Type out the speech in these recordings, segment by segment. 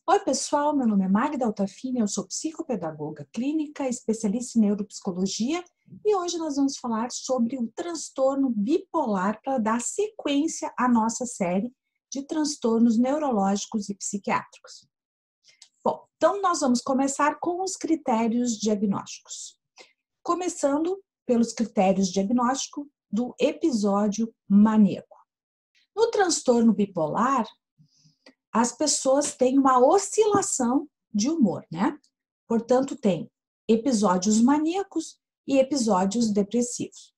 Oi, pessoal, meu nome é Magda Altafini, eu sou psicopedagoga clínica, especialista em neuropsicologia e hoje nós vamos falar sobre o transtorno bipolar para dar sequência à nossa série de transtornos neurológicos e psiquiátricos. Bom, então nós vamos começar com os critérios diagnósticos. Começando pelos critérios diagnósticos do episódio maníaco. No transtorno bipolar, as pessoas têm uma oscilação de humor, né? Portanto, tem episódios maníacos e episódios depressivos.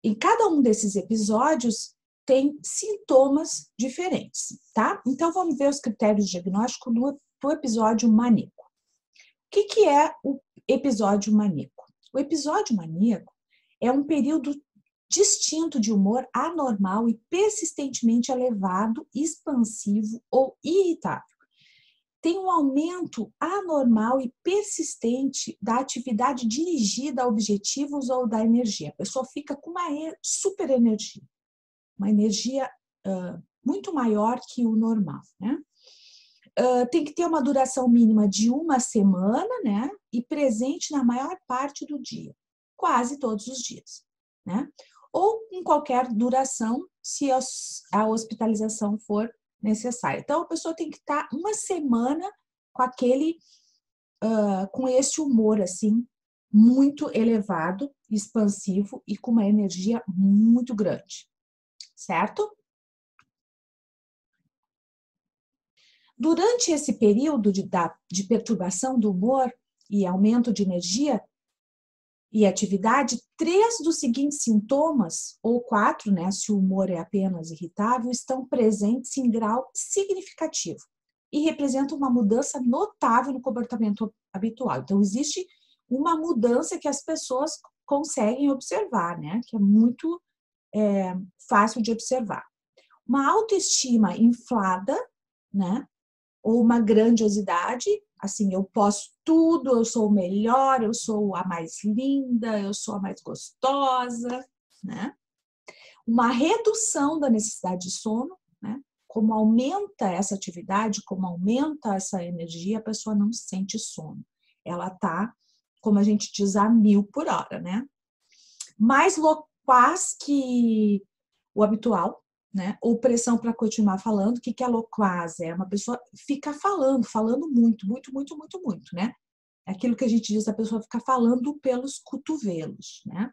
Em cada um desses episódios tem sintomas diferentes, tá? Então, vamos ver os critérios diagnósticos do episódio maníaco. O que é o episódio maníaco? O episódio maníaco é um período distinto de humor anormal e persistentemente elevado, expansivo ou irritável. Tem um aumento anormal e persistente da atividade dirigida a objetivos ou da energia. A pessoa fica com uma super energia, uma energia muito maior que o normal, né? Tem que ter uma duração mínima de uma semana, né? E presente na maior parte do dia, quase todos os dias, né? Ou em qualquer duração, se a hospitalização for necessária. Então, a pessoa tem que estar uma semana com esse humor, assim, muito elevado, expansivo e com uma energia muito grande, certo? Durante esse período de perturbação do humor e aumento de energia, e atividade, 3 dos seguintes sintomas, ou 4, né, se o humor é apenas irritável, estão presentes em grau significativo e representam uma mudança notável no comportamento habitual. Então, existe uma mudança que as pessoas conseguem observar, né, que é muito fácil de observar. Uma autoestima inflada, né, ou uma grandiosidade, assim, eu posso tudo, eu sou o melhor, eu sou a mais linda, eu sou a mais gostosa, né? Uma redução da necessidade de sono, né? Como aumenta essa atividade, como aumenta essa energia, a pessoa não sente sono. Ela tá, como a gente diz, a 1000 por hora, né? Mais loquaz que o habitual, né? Ou pressão para continuar falando. O que é loquaz? É uma pessoa fica falando muito, muito, muito, muito, muito, né? É aquilo que a gente diz, a pessoa fica falando pelos cotovelos, né?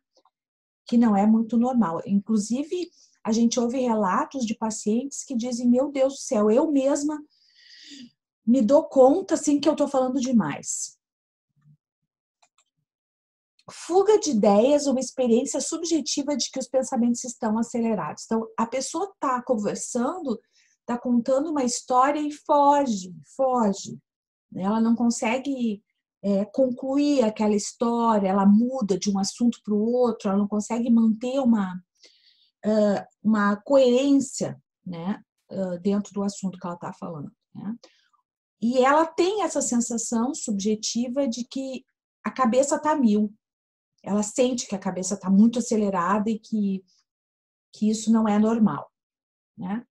Que não é muito normal. Inclusive, a gente ouve relatos de pacientes que dizem, meu Deus do céu, eu mesma me dou conta, assim, que eu tô falando demais. Fuga de ideias, uma experiência subjetiva de que os pensamentos estão acelerados. Então, a pessoa está conversando, está contando uma história e foge. Ela não consegue concluir aquela história, ela muda de um assunto para o outro, ela não consegue manter uma coerência, né, dentro do assunto que ela está falando, né? E ela tem essa sensação subjetiva de que a cabeça está 1000. Ela sente que a cabeça está muito acelerada e que isso não é normal, né?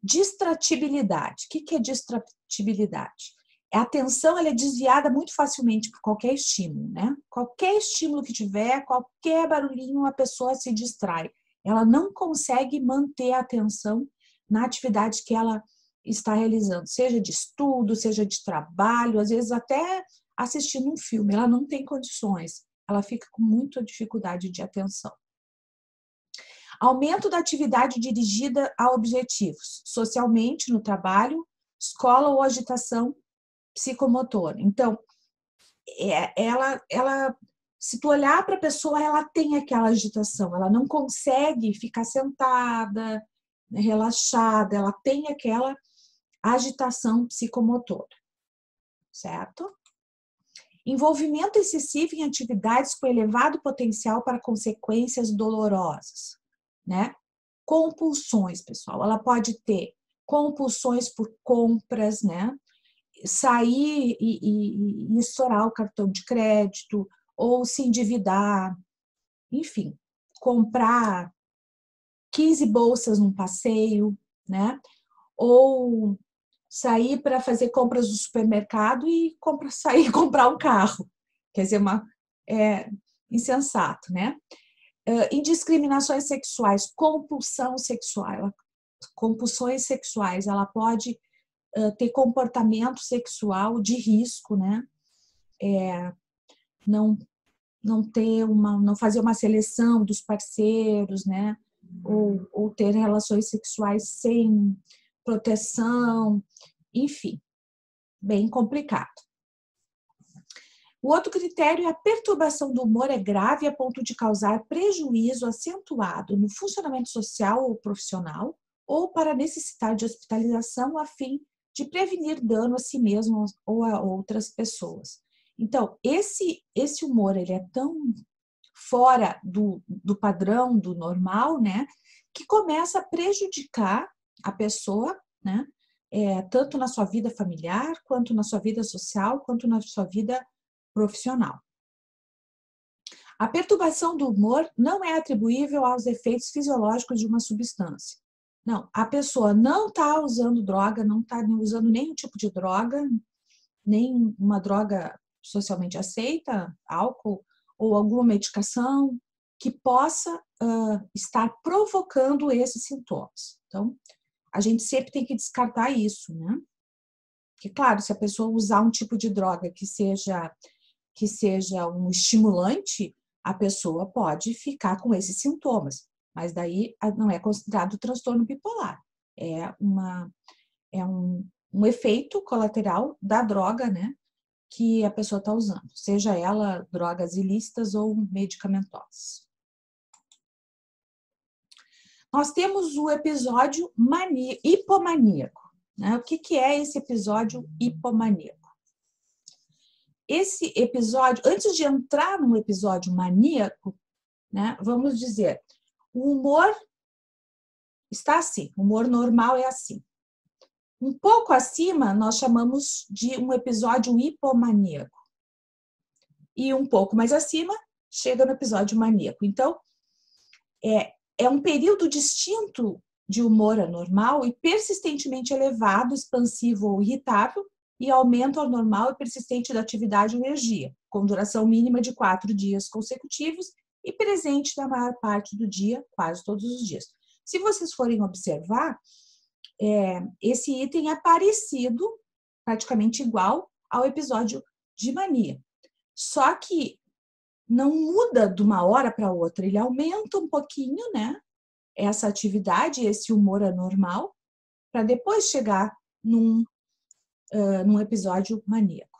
Distratibilidade. O que é distratibilidade? A atenção ela é desviada muito facilmente por qualquer estímulo, né? Qualquer estímulo que tiver, qualquer barulhinho, a pessoa se distrai. Ela não consegue manter a atenção na atividade que ela está realizando, seja de estudo, seja de trabalho, às vezes até assistindo um filme. Ela não tem condições. Ela fica com muita dificuldade de atenção. Aumento da atividade dirigida a objetivos, socialmente, no trabalho, escola ou agitação psicomotora. Então, se tu olhar para a pessoa, ela tem aquela agitação, ela não consegue ficar sentada, né, relaxada, ela tem aquela agitação psicomotora, certo? Envolvimento excessivo em atividades com elevado potencial para consequências dolorosas, né? Compulsões, pessoal. Ela pode ter compulsões por compras, né? Sair e estourar o cartão de crédito, ou se endividar, enfim, comprar 15 bolsas num passeio, né? Ou sair para fazer compras do supermercado e sair comprar um carro. Quer dizer, insensato, né? Indiscriminações sexuais, compulsões sexuais, ela pode ter comportamento sexual de risco, né? Não fazer uma seleção dos parceiros, né? Ou ter relações sexuais sem proteção, enfim, bem complicado. O outro critério é a perturbação do humor é grave a ponto de causar prejuízo acentuado no funcionamento social ou profissional, ou para necessitar de hospitalização a fim de prevenir dano a si mesmo ou a outras pessoas. Então, esse humor, ele é tão fora do padrão, do normal, né, que começa a prejudicar a pessoa, né, tanto na sua vida familiar, quanto na sua vida social, quanto na sua vida profissional. A perturbação do humor não é atribuível aos efeitos fisiológicos de uma substância. Não, a pessoa não está usando droga, não está usando nenhum tipo de droga, nem uma droga socialmente aceita, álcool, ou alguma medicação que possa estar provocando esses sintomas. Então, a gente sempre tem que descartar isso, né? Porque, claro, se a pessoa usar um tipo de droga que seja um estimulante, a pessoa pode ficar com esses sintomas, mas daí não é considerado transtorno bipolar. É um efeito colateral da droga, né, que a pessoa está usando, seja ela drogas ilícitas ou medicamentosas. Nós temos o episódio hipomaníaco. Né? O que é esse episódio hipomaníaco? Esse episódio, antes de entrar num episódio maníaco, né, vamos dizer, o humor está assim, o humor normal é assim. Um pouco acima, nós chamamos de um episódio hipomaníaco. E um pouco mais acima, chega no episódio maníaco. Então, é um período distinto de humor anormal e persistentemente elevado, expansivo ou irritável, e aumento anormal e persistente da atividade e energia, com duração mínima de 4 dias consecutivos e presente na maior parte do dia, quase todos os dias. Se vocês forem observar, esse item é parecido, praticamente igual ao episódio de mania. Só que não muda de uma hora para outra, ele aumenta um pouquinho, né? Essa atividade, esse humor anormal, para depois chegar num episódio maníaco.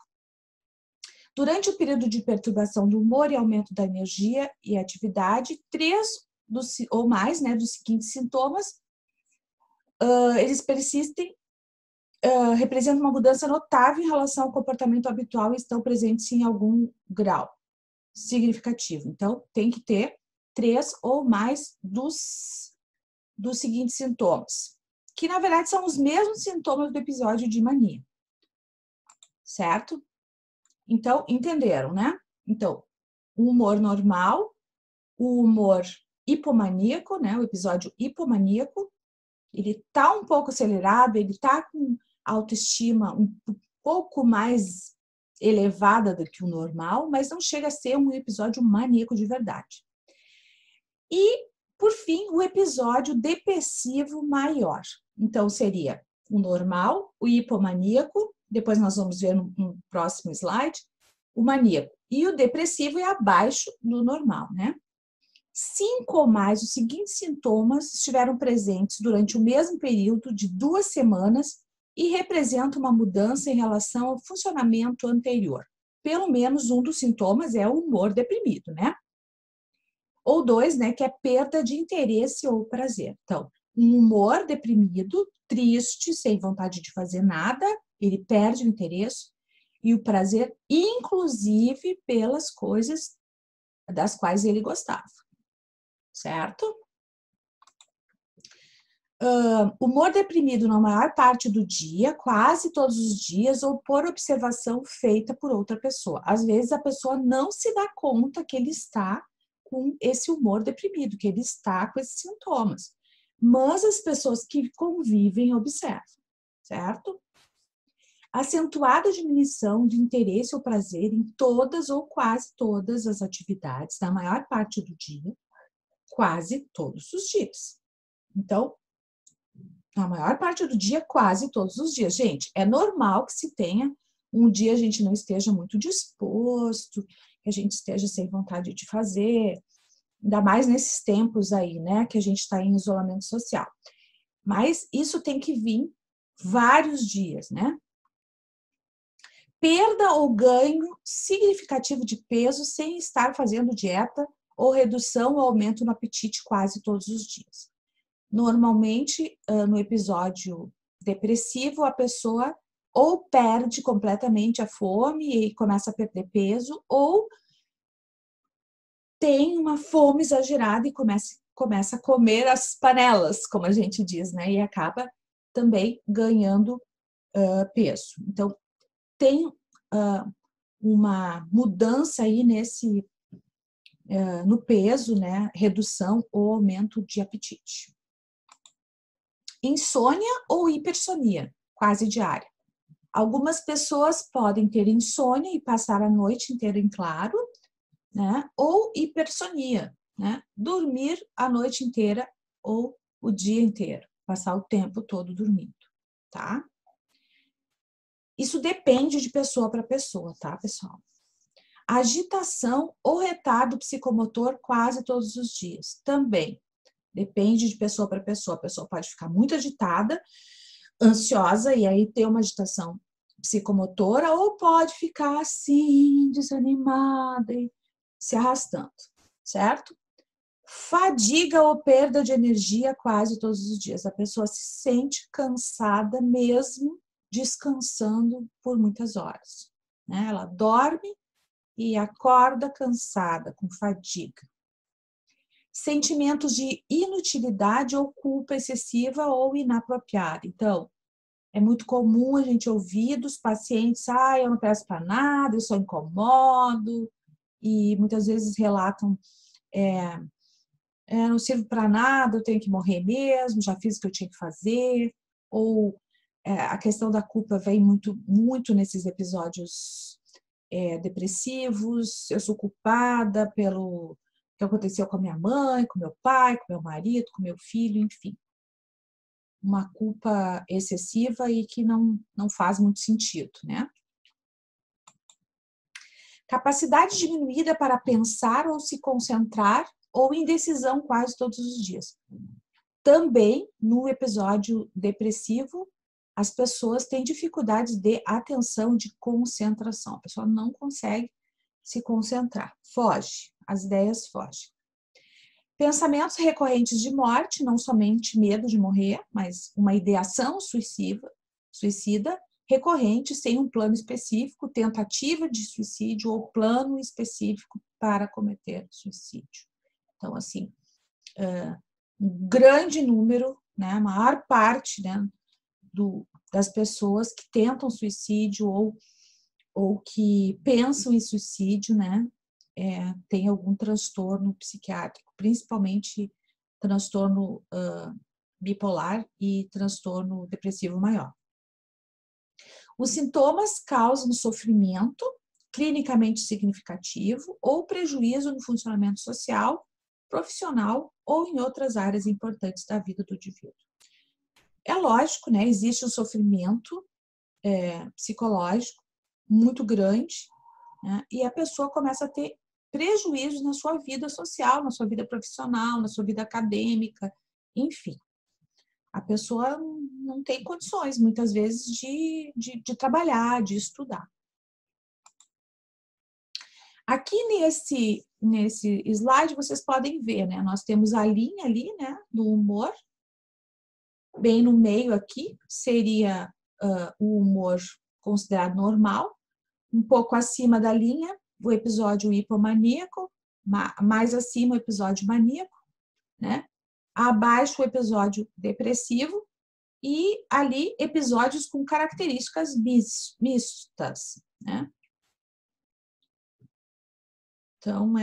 Durante o período de perturbação do humor e aumento da energia e atividade, 3 ou mais, né, dos seguintes sintomas, eles persistem, representam uma mudança notável em relação ao comportamento habitual e estão presentes em algum grau significativo. Então, tem que ter 3 ou mais dos seguintes sintomas, que na verdade são os mesmos sintomas do episódio de mania. Certo? Então, entenderam, né? Então, o humor normal, o humor hipomaníaco, né? O episódio hipomaníaco, ele tá um pouco acelerado, ele tá com autoestima um pouco mais elevada do que o normal, mas não chega a ser um episódio maníaco de verdade. E, por fim, o episódio depressivo maior. Então, seria o normal, o hipomaníaco, depois nós vamos ver no próximo slide, o maníaco. E o depressivo é abaixo do normal, né? 5 ou mais os seguintes sintomas estiveram presentes durante o mesmo período de 2 semanas e representam uma mudança em relação ao funcionamento anterior. Pelo menos um dos sintomas é o humor deprimido, né? Ou 2, né, que é perda de interesse ou prazer. Então, um humor deprimido, triste, sem vontade de fazer nada, ele perde o interesse e o prazer, inclusive pelas coisas das quais ele gostava. Certo? Humor deprimido na maior parte do dia, quase todos os dias, ou por observação feita por outra pessoa. Às vezes a pessoa não se dá conta que ele está com esse humor deprimido, que ele está com esses sintomas. Mas as pessoas que convivem observam, certo? Acentuada diminuição de interesse ou prazer em todas ou quase todas as atividades, na maior parte do dia, quase todos os dias. Então, na maior parte do dia, quase todos os dias. Gente, é normal que se tenha um dia a gente não esteja muito disposto, que a gente esteja sem vontade de fazer, ainda mais nesses tempos aí, né, que a gente está em isolamento social. Mas isso tem que vir vários dias, né? Perda ou ganho significativo de peso sem estar fazendo dieta ou redução ou aumento no apetite quase todos os dias. Normalmente, no episódio depressivo, a pessoa ou perde completamente a fome e começa a perder peso, ou tem uma fome exagerada e começa a comer as panelas, como a gente diz, né? E acaba também ganhando peso. Então, tem uma mudança aí no peso, né? Redução ou aumento de apetite. Insônia ou hipersonia, quase diária. Algumas pessoas podem ter insônia e passar a noite inteira em claro, né? Ou hipersonia, né? Dormir a noite inteira ou o dia inteiro, passar o tempo todo dormindo, tá? Isso depende de pessoa para pessoa, tá, pessoal? Agitação ou retardo psicomotor quase todos os dias, também. Depende de pessoa para pessoa. A pessoa pode ficar muito agitada, ansiosa, e aí ter uma agitação psicomotora, ou pode ficar assim, desanimada e se arrastando, certo? Fadiga ou perda de energia quase todos os dias. A pessoa se sente cansada mesmo descansando por muitas horas, né? Ela dorme e acorda cansada, com fadiga. Sentimentos de inutilidade ou culpa excessiva ou inapropriada. Então, é muito comum a gente ouvir dos pacientes, eu não peço para nada, eu só incomodo, e muitas vezes relatam, não sirvo para nada, eu tenho que morrer mesmo, já fiz o que eu tinha que fazer, ou a questão da culpa vem muito, muito nesses episódios depressivos, eu sou culpada pelo que aconteceu com a minha mãe, com meu pai, com meu marido, com meu filho, enfim. Uma culpa excessiva e que não faz muito sentido, né? Capacidade diminuída para pensar ou se concentrar ou indecisão quase todos os dias. Também, no episódio depressivo, as pessoas têm dificuldades de atenção, de concentração. A pessoa não consegue se concentrar, foge, as ideias fogem. Pensamentos recorrentes de morte, não somente medo de morrer, mas uma ideação suicida recorrente sem um plano específico, tentativa de suicídio ou plano específico para cometer suicídio. Então, assim, um grande número, né, a maior parte, né, das pessoas que tentam suicídio ou que pensam em suicídio, né, tem algum transtorno psiquiátrico, principalmente transtorno bipolar e transtorno depressivo maior. Os sintomas causam sofrimento clinicamente significativo ou prejuízo no funcionamento social, profissional ou em outras áreas importantes da vida do indivíduo. É lógico, né? Existe um sofrimento psicológico muito grande, né? E a pessoa começa a ter prejuízos na sua vida social, na sua vida profissional, na sua vida acadêmica, enfim. A pessoa não tem condições, muitas vezes, de trabalhar, de estudar. Aqui nesse slide, vocês podem ver, né? Nós temos a linha ali, né, do humor. Bem no meio aqui, seria o humor considerado normal. Um pouco acima da linha, o episódio hipomaníaco. Mais acima, o episódio maníaco, né? Abaixo, o episódio depressivo. E ali, episódios com características mistas, né? Então,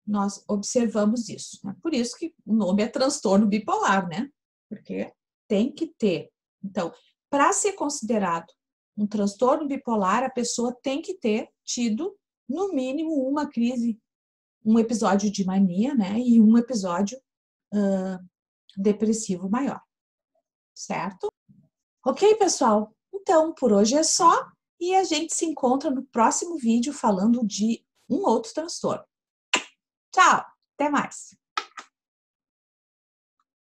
nós observamos isso, né? Por isso que o nome é transtorno bipolar, né? Porque tem que ter Então, para ser considerado um transtorno bipolar, a pessoa tem que ter tido, no mínimo, uma crise, um episódio de mania, né? E um episódio depressivo maior, certo? Ok, pessoal? Então, por hoje é só e a gente se encontra no próximo vídeo falando de um outro transtorno. Tchau, até mais!